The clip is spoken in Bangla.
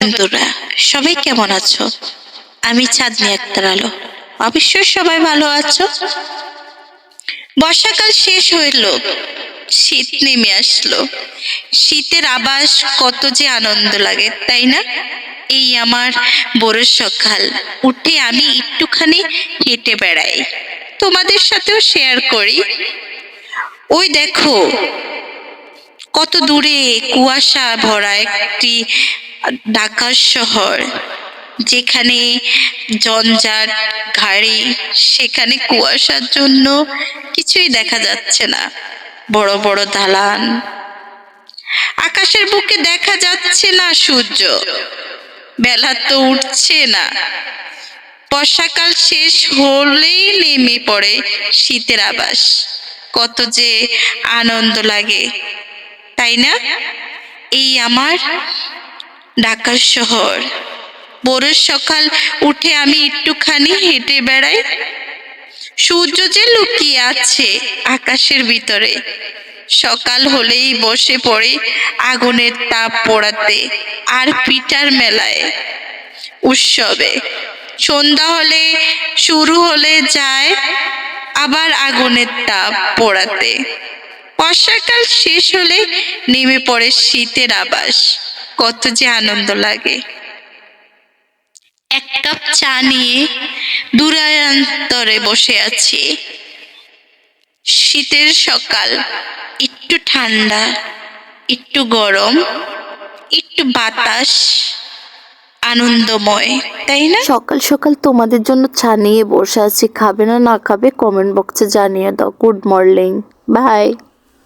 বন্ধুরা, সবাই কেমন আছো? আমি চাঁদনি আক্তার আলো। অবশ্যই সবাই ভালো আছো। বর্ষাকাল শেষ হইল, শীত নেমে আসলো। শীতের আবাস কত যে আনন্দ লাগে, তাই না? এই আমার বড় সকাল, উঠে আমি একটুখানি হেঁটে বেড়াই, তোমাদের সাথেও শেয়ার করি। ওই দেখো, কত দূরে কুয়াশা ভরা একটি ঢাকা শহর, যেখানে জঞ্জাট গাড়ি, সেখানে কুয়াশার জন্য কিছুই দেখা যাচ্ছে না। বড় বড় দালান, আকাশের বুকে দেখা যাচ্ছে না সূর্য, বেলা তো উঠছে না। বর্ষাকাল শেষ হলেই নেমে পড়ে শীতের আবাস, কত যে আনন্দ লাগে, তাই না? এই আমার ঢাকার শহর, বড় সকাল উঠে আমি একটুখানি হেঁটে বেড়াই। সূর্য যে লুকিয়ে আছে আকাশের ভিতরে, সকাল হলেই বসে পড়ে আগুনের তাপ পোড়াতে আর পিঠার মেলায়, উৎসবে। সন্ধ্যা হলে শুরু হলে যায় আবার আগুনের তাপ পোড়াতে। বর্ষাকাল শেষ হলে নেমে পড়ে শীতের আবাস, কত যে আনন্দ লাগে। এক কাপ চা নিয়ে দূরান্তরে বসে আছি। শীতের সকাল, একটু ঠান্ডা, একটু গরম, একটু বাতাস, আনন্দময়, তাই না? সকাল সকাল তোমাদের জন্য চা নিয়ে বসে আছি। খাবে না না খাবে কমেন্ট বক্সে জানিয়ে দাও। Good morning, by.